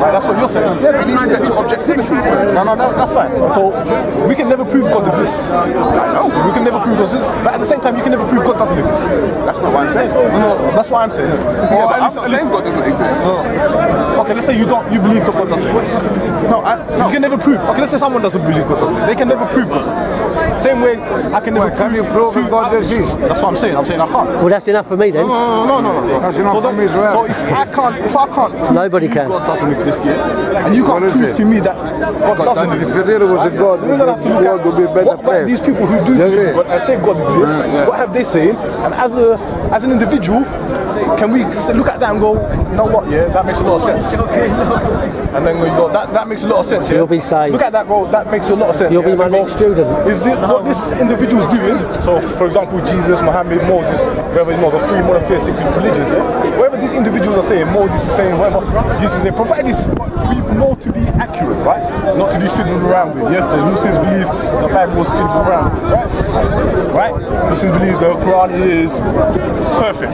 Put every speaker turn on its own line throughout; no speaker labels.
Right? That's what you're saying.
Yeah, but you need to get to objectivity first.
No, that's fine. So we can never prove God exists.
I know.
We can never prove God exists, but at the same time, you can never prove God doesn't exist.
That's not what I'm saying.
No, that's what I'm saying.
Yeah, but I'm not saying God doesn't exist.
Okay, let's say you believe that God doesn't exist.
No.
You can never prove. Okay, let's say someone doesn't believe God doesn't exist. They can never prove God doesn't exist. Same way, I can never
Can you prove God exists?
That's what I'm saying. I'm saying I can't.
Well, that's enough for me then.
No.
That's enough for me as well.
So if I can't prove
Nobody
to you
can.
God doesn't exist yet, and you can't
What is
prove
it?
to me that God doesn't
If
exist.
there was a God,
We're gonna have to
the
look
world would be a
at
better
what about
place.
these people who do believe God and say God exists. What have they saying? And as an individual, can we look at that and go, you know what? Yeah, that makes a lot of sense. And then we go, that makes a lot of sense. Yeah?
You'll be saying.
Look at that, go. That makes a lot of sense.
You'll be
yeah?
my
And go,
next student.
Is it what this individual's doing? So, for example, Jesus, Muhammad, Moses, whatever, the three monotheistic religions. Yeah? Whatever these individuals are saying, Moses is saying, whatever, Jesus is saying, provided this we know to be accurate, right? Not to be fiddling around with. Yeah, because Muslims believe the Bible was fiddled around with, right? Muslims believe the Quran is perfect.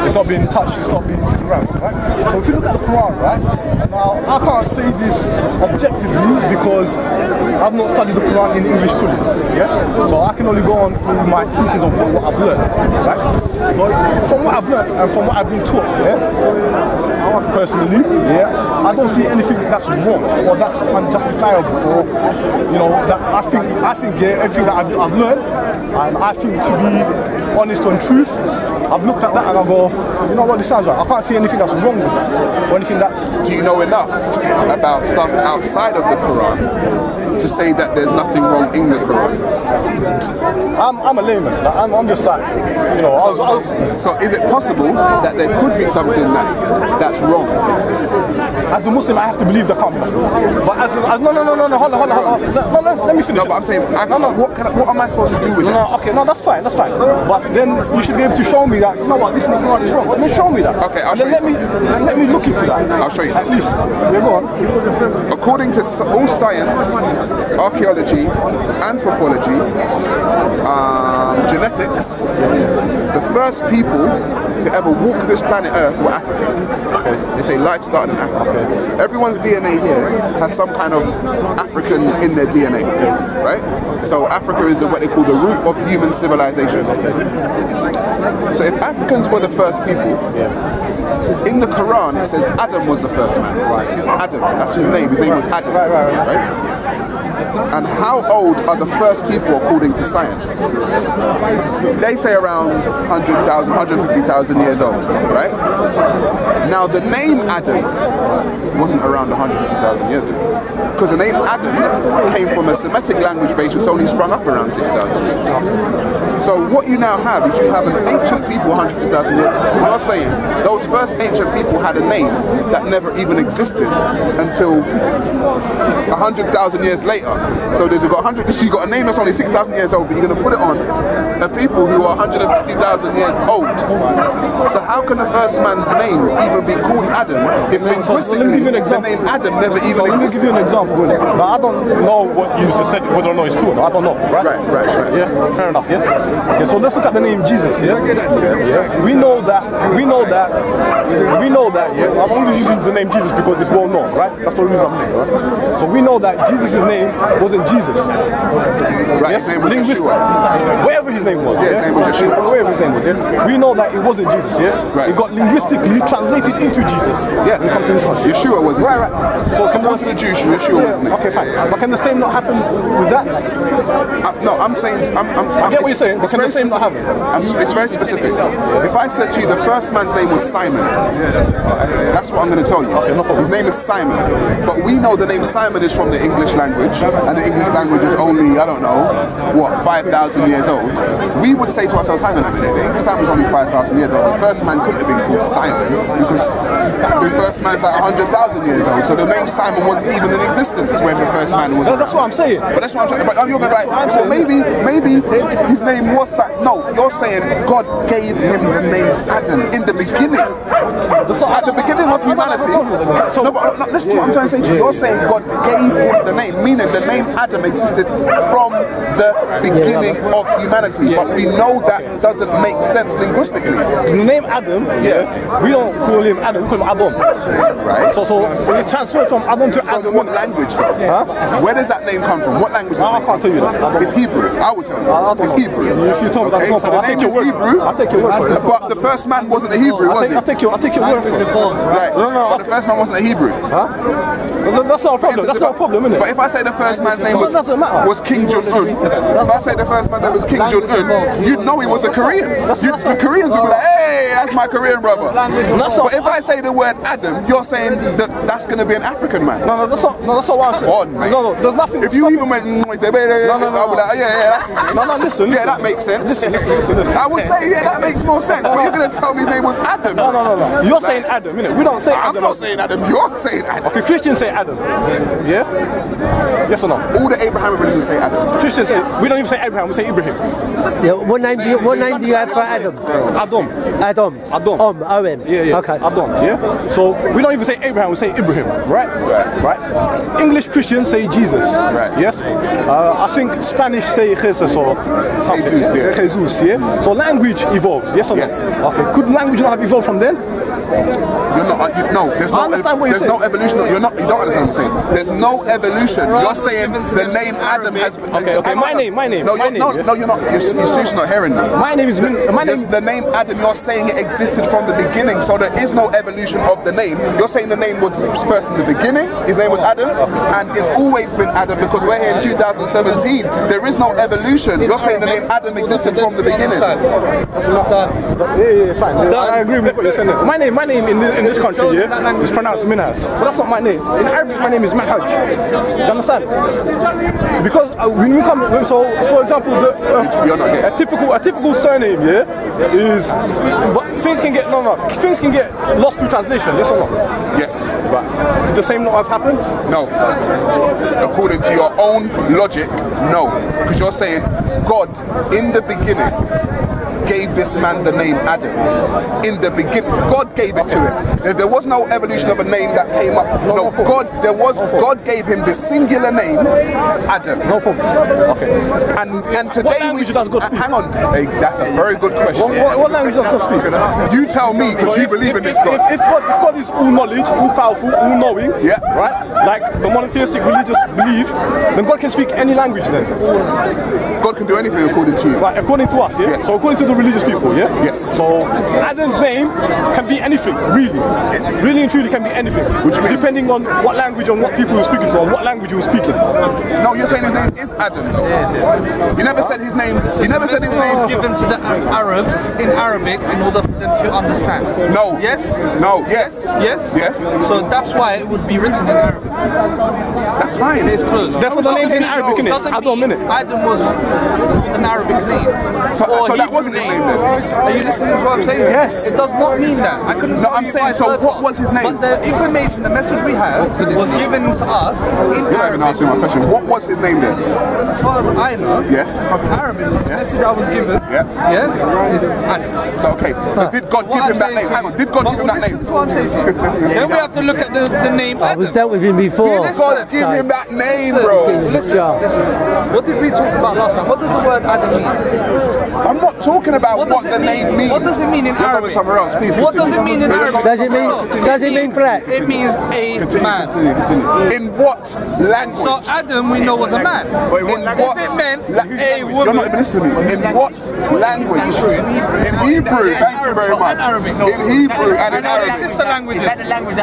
It's not being touched. It's not being fiddled around with, right? So if you look at the Quran, right? Now I can't say this objectively because I've not studied the Quran in English fully. Yeah, so I can only go on through my teachings of what I've learned, right? So from what I've learned and from what I've been taught, yeah, personally, yeah, I don't see anything that's wrong or that's unjustifiable or that I think yeah, everything that I've learned and I think to be honest and truth, I've looked at that and I go, you know what, this sounds right. I can't see anything that's wrong with that or anything that's.
Do you know enough about stuff outside of the Quran to say that there's nothing wrong in the Quran?
I'm a layman. Like, I'm just like,
So is it possible that there could be something that's wrong?
As a Muslim, I have to believe there can't be nothing. But no, hold on. No, let me finish.
No, but I'm saying, what am I supposed to do with that?
Okay, that's fine. But then you should be able to show me that, you know what, this in the Quran is wrong. Then show me that.
Okay, I'll show you.
Let me look into that.
I'll show you
At least. Yeah, go on.
According to all science, archaeology, anthropology, genetics, the first people to ever walk this planet Earth were African. They say life started in Africa. Everyone's DNA here has some kind of African in their DNA, right? So Africa is what they call the root of human civilization. So if Africans were the first people, in the Quran it says Adam was the first man. Adam, that's his name. His name was Adam. Right? And how old are the first people according to science? They say around 100,000, 150,000 years old, right? Now the name Adam wasn't around 150,000 years ago. Because the name Adam came from a Semitic language base which only sprung up around 6,000 years ago. So what you now have is you have an ancient people 150,000 years ago. You're saying those first ancient people had a name that never even existed until 100,000 years later. So you've got a name that's only 6,000 years old, but you're going to put it on a people who are 150,000 years old. So how can the first man's name even be called Adam if linguistically the name Adam never even existed?
Let me give you an example. Now, I don't know what you just said, whether or not it's true or not. I don't know, right?
Right.
Yeah, fair enough, yeah? Okay, so let's look at the name Jesus, yeah? We know that, yeah? I'm only using the name Jesus because it's well known, right? That's the reason I'm using it, right? So we know that Jesus' name wasn't Jesus.
Right,
Yes?
his name was Yeshua.
Whatever his name was,
Yeah, his name was Yeshua.
Whatever his name was, yeah? We know that it wasn't Jesus, yeah?
Right.
It got linguistically translated into Jesus.
Yeah,
when it comes to this country.
Yeshua was his name.
Right. So can
Come to the Jews, Yeshua was his name.
Okay, fine. But can the same not happen with that?
No, I'm saying,
I get what you're saying, but can the same not happen?
It's very specific. If I said to you the first man's name was Simon, that's what I'm going to tell you.
Okay, no problem.
His name is Simon. But we know the name Simon is from the English language, and the English language is only, 5,000 years old. We would say to ourselves, hang on a minute, the English language is only 5,000 years old. The first man couldn't have been called Simon, because the first man's like 100,000 years old. So the name Simon wasn't even in existence when the first man was.
That's what I'm saying.
But that's what I'm saying. But you're going to be like, well, maybe his name was No, you're saying God gave him the name Adam in the beginning. At the beginning of humanity. No, but listen to what I'm trying to say to you. You're saying God gave him the name. name, meaning the name Adam existed from the beginning of humanity. But we know that doesn't make sense linguistically.
The name Adam, we don't call him Adam, we call him Adam.
Right.
So it's transferred from Adam to Adam.
From what language though?
Huh?
Where does that name come from? What language?
I can't tell you that.
It's Hebrew. I will tell you. It's Hebrew.
If you told me
okay,
that,
so the name is Hebrew.
I'll take your word for it.
But the first man wasn't a Hebrew, was he?
I'll take your word for it.
Right.
No.
But the first man wasn't a Hebrew.
Huh? That's not a problem. That's not a problem, isn't it?
But if I say the first man's name was King Jong-un, if I say the first man's name was King Jong-un, you'd know he was a Korean. The Koreans would be like, hey, that's my Korean brother. But if I say the word Adam, you're saying that that's going to be an African man.
No, that's not what I'm saying.
Come on, mate.
No, there's nothing.
If you even went, I'll be like, yeah,
no, listen.
Yeah, that makes sense.
Listen.
I would say, yeah, that makes more sense. But you're going to tell me his name was Adam.
No. You're saying Adam, innit? We don't say Adam.
I'm not saying Adam. You're saying Adam.
Okay, Christians say Adam. Yeah? Yes or no?
All the Abrahamic religions say Adam.
Christians say, we don't even say Abraham, we say Ibrahim.
Yeah, what name do you have for Adam?
Adam.
O-M.
Yeah.
Okay.
Adam, yeah? So we don't even say Abraham, we say Ibrahim, right? English Christians say Jesus, yes? I think Spanish say Jesus or something. Jesus, yeah? So language evolves, yes or no?
Yes.
Okay, could language not have evolved from then?
You're not. No, there's no. There's no evolution. You don't understand what I'm saying. There's no evolution. You're saying the name Adam has.
Okay. My name.
No, you're not. You're seriously not hearing me.
My name is.
The name Adam. You're saying it existed from the beginning, so there is no evolution of the name. You're saying the name was first in the beginning. His name was Adam, and it's always been Adam because we're here in 2017. There is no evolution. You're saying the name Adam existed from the beginning.
Yeah, fine. I agree with what you're saying. My name in this country, is pronounced Minhas. But that's not my name. In Arabic, my name is Mahaj. Do you understand? Because when we come, so for example, a typical surname, is things can get lost through translation. Yes or no?
Yes.
But could the same not have happened?
No. According to your own logic, no. Because you're saying God in the beginning gave this man the name Adam. In the beginning, God gave it to him. There was no evolution of a name that came up. No, God gave him the singular name Adam.
No problem. Okay.
And today
what language does God speak?
Hang on. Hey, that's a very good question.
What language does God speak?
You tell me, because you believe in this God.
If God is all knowledge, all powerful, all knowing, right? Like the monotheistic religious believe, then God can speak any language then.
God can do anything according to you.
Right, according to us, yeah?
Yes.
So according to the religious people, yeah?
Yes.
So Adam's name can be anything, really. Really and truly can be anything. Depending on what language and what people you're speaking to, and what language you're speaking.
No, you're saying his name is Adam. You never said his name. You never said his name.
It's given to the Arabs in Arabic in order for them to understand.
No.
Yes?
No. Yes.
Yes?
Yes.
So that's why it would be written in Arabic.
That's fine.
It's closed.
Therefore the name's in Arabic, innit?
Adam was an Arabic name.
So that wasn't his name then?
Are you listening to what I'm saying?
Yes.
It does not mean that. I couldn't
No, I'm saying, so what was his name?
But the information, the message we have was given to us in
You haven't
Arabic.
answered my question. What was his name then?
As far as I know,
Yes.
from Arabic, the message I was given, is Adam.
So okay. So did God give him that name? Hang on. Did God give him that name?
Listen to what I'm saying to you. Then we have to look at the name Adam.
We've dealt with him before.
Did God give him that name, bro?
Listen. What did we talk about last time? What does the word Adam mean?
I'm not talking about what the name means.
What does it mean in
You're going
Arabic?
somewhere else. Please
What
continue.
does it mean in Arabic?
Does it mean black?
It means a man.
Continue. In what language?
So Adam we know was a man.
In what?
If it meant a
You're
woman.
not even listening to me. In what language? In Hebrew. Thank you very much. In Hebrew and in
And are they
Arabic.
sister languages?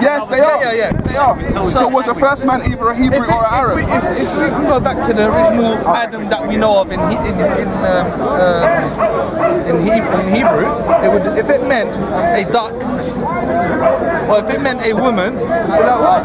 Yes, they are.
Yeah,
They are. So was the first man either a Hebrew or an Arab?
If we can go back to the original Adam that we know of in Hebrew, it would, if it meant a duck, or if it meant a woman, we'd be like, what?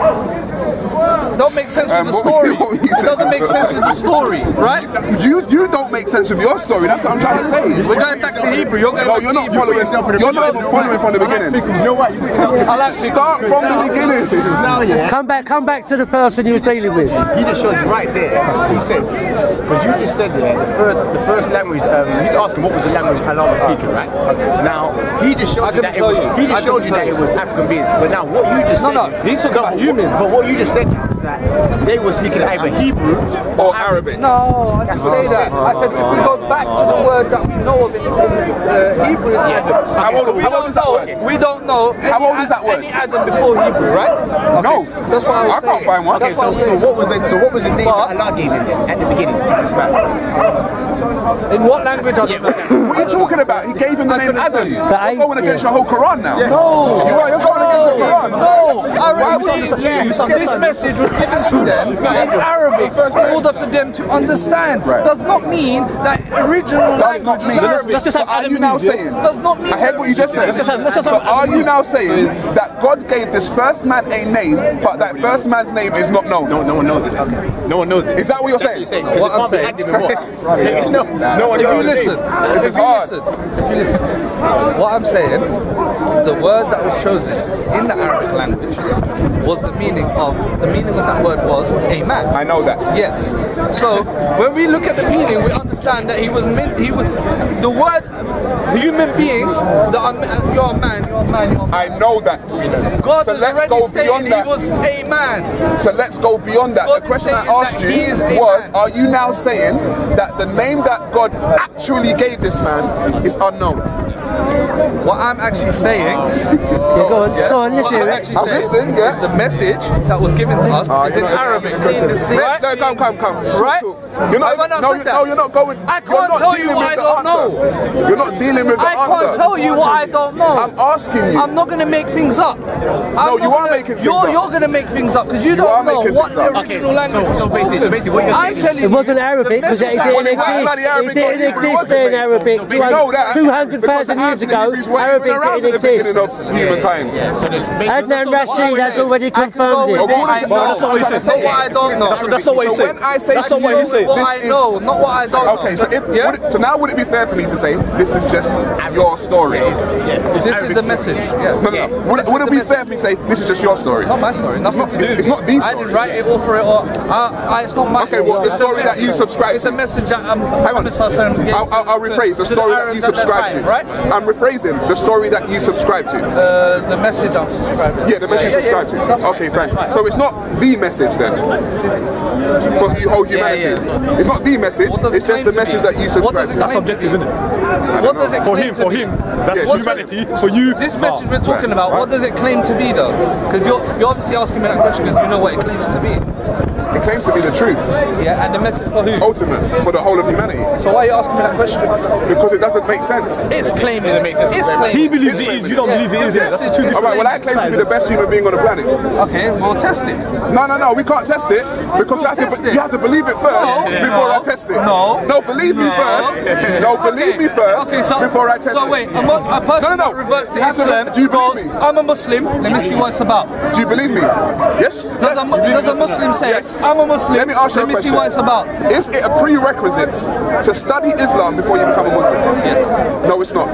Don't make sense with the story. It doesn't make sense with the story, right?
You don't make sense of your story. That's what I'm trying to say.
We're going back to Hebrew. You're going
No,
back
you're
to
not
Hebrew.
following. You're not even following from the beginning.
You know what?
I like
Start from the beginning.
Now, yeah.
Come back to the person you was dealing with.
He just showed you right there. He said, because you just said the first language. He's asking what was the language Allah was speaking, right? Now he just showed you that it was. He just showed you that it was African beings. But now what you just said.
No, he's talking about humans.
But what you just said now is that they were speaking either Hebrew
or Arabic.
No, I didn't say that. I said if we go back to the word that we know of in Hebrew, is Adam.
How old is that word?
We don't know
How old is that word?
any Adam before Hebrew, right?
No,
That's what I was
I can't find one.
Okay, so what was the name that Allah gave him then at the beginning to this man?
In what language are they?
What are you talking about? He gave him the name Adam. You're going against your whole Quran now.
No.
You're going against your Quran.
No, I already said to you, this message was given to them in Arabic in order for them to understand.
Right.
Does not mean that original
Does not
language
mean.
is Arabic.
So are you now saying?
Does not mean.
I heard what you just said. So are you now saying that God gave this first man a name, but that first man's name is not known?
No one knows it. No one knows it.
Is that what you're saying?
Because
What
it can't be
I'm
active in what? No one
If you
knows it.
listen,
This is hard.
if you listen, what I'm saying is the word that was chosen in the Arabic language was the meaning of that word was a man.
I know that.
Yes. So when we look at the meaning, we understand that the word human beings. You're a man.
I know that.
God
So
has
let's
already
go
stated
beyond
he
that.
was a man.
So let's go beyond that.
God
The
is
question I
saying
asked
that he is a
you was,
man.
are you now saying that the name that God actually gave this man is unknown?
What I'm actually saying,
Go on,
what I'm
listen.
actually
I'm
saying
listening, yeah.
is the message that was given to us is in Arabic.
Right? No, come.
Right?
You're not.
Have I not
No,
said that?
no, you're not going.
I
you're
can't
not
tell you
dealing
what
with
I
the
don't
answer.
know.
You're not dealing with the
I
answer.
can't tell you what I don't know.
I'm asking you.
I'm not going to make things up.
No, you are making things up.
You're going to make things up because you
are
don't know
making
what
things
the
up.
original language was.
So basically what you're
I'm
saying
telling you.
It wasn't Arabic because it
Well,
didn't
it wasn't bloody
exist.
Arabic,
It didn't
Hebrew
exist
wasn't
in
it?
Arabic.
We know that
200,000 years ago, Arabic didn't exist.
Of humankind.
Adnan Rashid has already
I can go
confirmed
with
it.
what I know.
That's not what he said.
Not what I don't know.
That's not what he
So
said.
when I say
That's not what he said.
What I know, not what I don't know.
Okay, so
Yeah?
so now would it be fair for me to say this is just your story?
This is the message. Yes.
No. Would it be fair for me to say this is just your story?
Not my story. Nothing to do.
It's not the
I
story.
didn't write it or for it or it's not my.
Okay, well, the
It's a
story that you
message.
subscribe
It's
to.
a message that
Hang on. I'll rephrase the story that you subscribe to.
Right?
I'm rephrasing the story that you subscribe to.
The message I'm subscribing.
Yeah, the message you subscribe to. Okay, thanks. So it's not the message then for the whole humanity. It's not the message.
What does it
It's just
claim
the
to
message
be?
that you
What
subscribe
does it
to.
That's
claim to
subjective,
be?
isn't it?
What does it
For
claim
him,
to be?
that's
Yeah,
humanity. For you,
This message we're talking about, what does it claim to be though? Because you're obviously asking me that question because you know what it claims to be.
It claims to be the truth,
Yeah, and the message for who?
ultimate, for the whole of humanity.
So why are you asking me that question?
Because it doesn't make sense.
It's claiming. It makes sense. It's claiming.
he believes it is. You don't believe it is. Yeah, that's the truth.
Alright, well I claim to be the best human being on the planet.
Okay, well test it.
No, we can't test it because you have to believe it first before I test it. No, believe me first. No, believe me first before I test it.
So wait, a person that reverts to
You have to-
Islam
do you believe
goes,
me?
I'm a Muslim, let me see what it's about.
Do you believe me? Yes?
Does a Muslim say,
Yes.
I'm a Muslim,
Let me ask you
let
a
me see
question.
what it's about?
Is it a prerequisite to study Islam before you become a Muslim?
Yes.
No, it's not.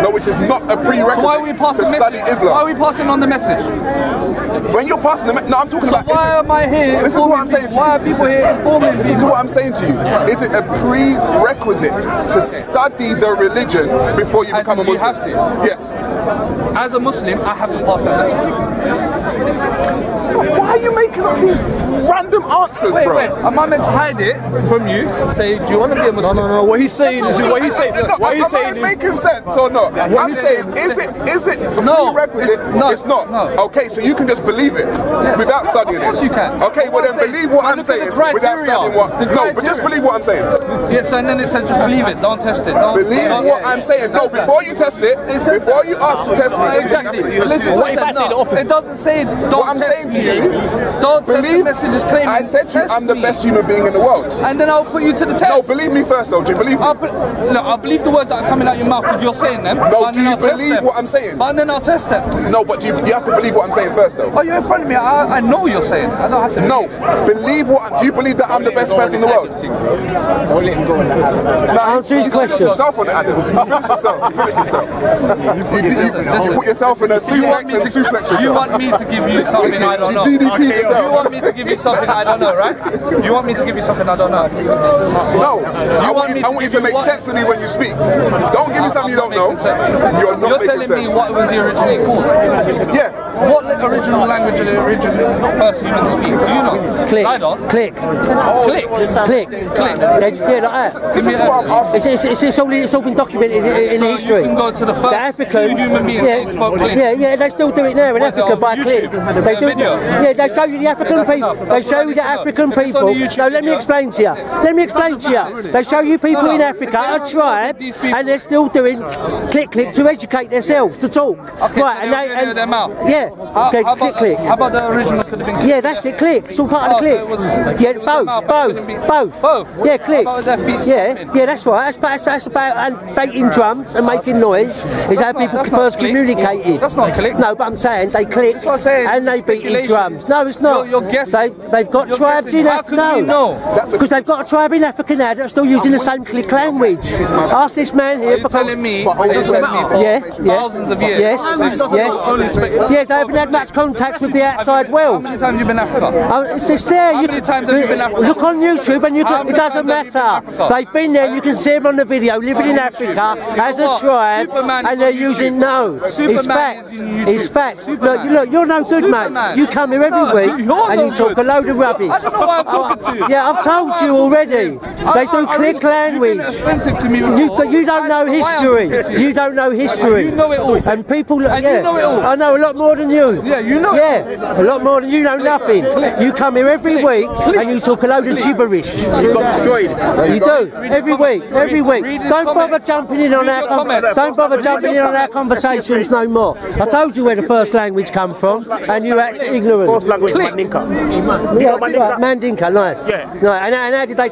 No, it is not a prerequisite
So why are we
to
passing
study
message?
Islam.
Why are we passing on the message?
When you're passing the no, I'm talking
So
about.
why am I here
This is what
informing
I'm saying
people?
to
Why
you.
are people here informing
Listen to
people?
what I'm saying to you. Is it a prerequisite to study the religion before you
As
become a
in, do you
Muslim?
have to?
Yes.
As a Muslim, I have to pass that message.
Why are you making up these random answers,
Wait,
bro?
am I meant to hide it from you? Say, do you want to be a Muslim?
No. What he's saying is what he's saying. What he's
Am I
saying is.
making sense or not? I'm saying, is it a
No,
prerequisite?
it's not.
not.
No.
Okay, so you can just believe it without studying
Of course
it.
you can.
Okay, well then
That's what I'm
believe
saying.
what
But
I'm
look at the
saying without
criteria.
studying what.
The
No, but just
criteria.
believe what I'm saying.
Yes, and then it says just believe it, don't test it. Don't
Believe
don't-
what I'm saying. No, before you test it,
says
before
that.
you ask to test me,
Exactly. Listen to
What if I say the opposite?
It doesn't say don't
What I'm
test
saying to
me.
you,
Don't test the
believe.
messages claiming.
I said to you,
test
I'm the
me.
best human being in the world.
And then I'll put you to the test.
No, believe me first, though. Do you believe me?
I'll believe the words that are coming out your mouth because you're saying them.
No,
but
do
then
you
I'll test
believe
them.
what I'm saying?
But then I'll test them.
No, but you have to believe what I'm saying first, though.
Oh, you're in front of me. I know what you're saying. I don't have to.
No, believe what. Do you believe that I'm the best person in the world?
Don't let him go in that.
No,
Answer his
he finished
question.
himself on the Adam. He finished himself. He finished himself. You put yourself in a suplex and suplex yourself.
You want me to give you something I don't know.
You DDT
You
yourself.
want me to give you something I don't know, right? You want me to give you something I don't know.
No, I want
me
you
to
to
give you
make
what?
sense to me when you speak. Don't give me something you don't know. You're not
You're
making
telling me
sense.
what was he originally called.
Yeah.
What original language did the original first humans speak? Do you know?
Click.
I don't.
Click.
Click.
Click.
Click.
They just did like that.
Give me a,
It's all been documented in
so
history.
you can go to the first
African,
two human beings that spoke click.
yeah, they still do it now in
What's it
Africa
on
by click.
YouTube?
They do.
Video?
Yeah, they show you the African people. They show you the African
It's on
people.
the YouTube
No, let me
video.
explain to you. Let me explain to you. They show you people in Africa, a tribe, and they're still doing click to educate themselves, to talk.
Okay,
Right,
so they do their mouth.
Yeah. Okay, click.
How about the original could have been?
Yeah, that's it, click. It's all part of the click.
So it was,
Yeah,
it was the mouth, but it couldn't be-
both.
Both?
Yeah, click.
How about their feet stomping?
Yeah, that's right. That's about beating drums and making noise. Is how people
that's not
first
click.
communicated.
That's not click.
No, but I'm saying they clicked
That's what I'm saying.
and they beat
Speculation.
drums. No, it's not.
You're guessing.
They've got
You're
tribes
guessing.
in
How
Africa.
could we know?
Because they've got a tribe in Africa now that are still using the same click language. Ask this man here.
Are you telling me? Are you telling me? For
Yeah.
thousands of years.
Yes.
Only
Yes, they haven't had much contact with the outside
How
world.
many times have you been in Africa?
Oh, it's there.
How many times have you been in Africa?
Look on YouTube and
How
it
many
doesn't
times have you been in
matter.
Africa?
They've been there. You can see them on the video, living in Africa as a
what?
tribe,
Superman is
and they're
on YouTube.
using no.
Superman
It's fact.
is in YouTube.
It's fact.
Superman.
Look, you're no good,
Superman.
mate. You come here every
No,
week
you're
and
no
you talk
good.
a load of rubbish.
I don't know why I'm talking to you.
Yeah, I've told you already. They do click language.
You've been offensive to me
You,
before.
but you don't know
I why I'm
history.
talking to
You don't know history.
You know it all.
And people,
And
yeah,
you know it all.
I know a lot more than you.
Yeah, you know it.
Yeah, a lot more than you know nothing. You come here every week and you talk a load of gibberish.
You got destroyed.
You do every week, every week.
Read his
Don't bother
comments.
jumping in on
Read
our
your comments.
don't bother
Read
jumping in
your
on our conversations no more. I told you where the first language come from, and you act ignorant.
First language Mandinka.
Yeah, right, Mandinka, nice.
Yeah.
No, and how did they?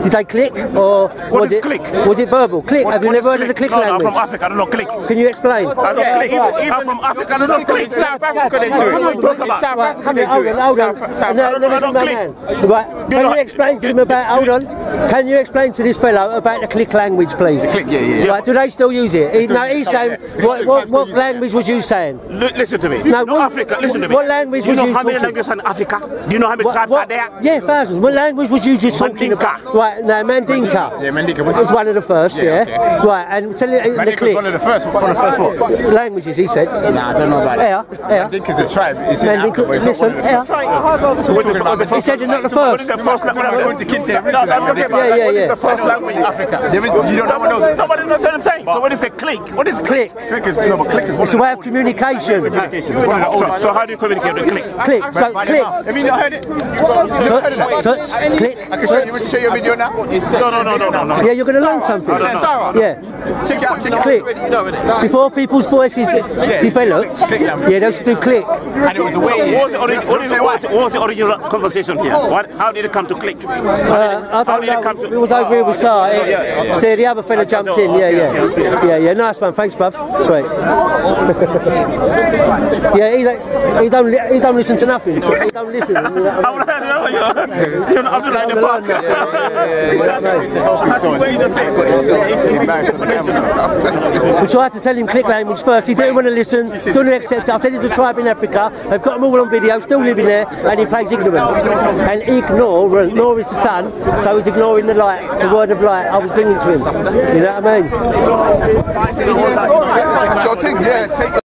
Did they click or was
is
it
click?
Was it verbal? Click. Have you
What
never
is
heard of the click
No, I'm
language?
from Africa, I don't know click.
Can you explain?
I don't click. I'm from Africa, I don't know click.
South Africa they do it. South
Right,
Africa
come
they
here,
do
hold
it.
on, hold on.
South
No,
Africa.
let me
I don't
do my
click.
man. Right, can
know-
you explain to him about, hold on, can you explain to this fellow about the click language, please?
Click, yeah.
Right, do they still use it? No, he's saying, what language was you saying?
Listen to me.
No,
No,
what-
Africa, listen to me.
what language
you
was
know
you
how many
talking?
languages in Africa? Do you know how many tribes are there?
Yeah, thousands. What language was you just talking
Mandinka.
about? Right, no, Mandinka.
Yeah, Mandinka
was one of the first, yeah. Right, and tell you the
Mandinka's
click.
one of the first what?
Languages, he said.
Nah, I don't know about that.
Yeah.
Mandinka's a tribe. It's in
Mandinka,
Africa, but it's not one of the
listen,
first.
So what the
He said they're not the
What is
first.
the first language?
According to Kinte,
No, I'm talking about
Yeah, yeah,
what is
yeah.
the first language in Africa?
you don't know what those.
Nobody knows what I'm saying. So what is a click? What is click?
Click.
Click is one
It's a way of communication.
So how do you communicate with click?
Click. So click.
Have you not heard it?
Touch. Click.
I can show you a video now.
No.
Yeah, you're going to learn something. Yeah.
Check it out.
Click. Before people's voices developed, yeah, they used to do click.
And it was a
So
way.
what was the original conversation here? How did it come to click?
I don't know. It was over here with Sar. See, the other fella jumped in. Yeah. Nice one. Thanks, bruv. Sweet. Yeah, he don't listen to nothing. He don't listen.
I'm like the fuck.
We tried to tell him click language first. He didn't want to listen. Didn't accept it. I said he's a tribe in Africa. They've got them all on video, still living there, and he plays ignorant. And ignore is the sun, so he's ignoring the light, the word of light I was bringing to him. You know what I mean?
It's your thing, yeah. Take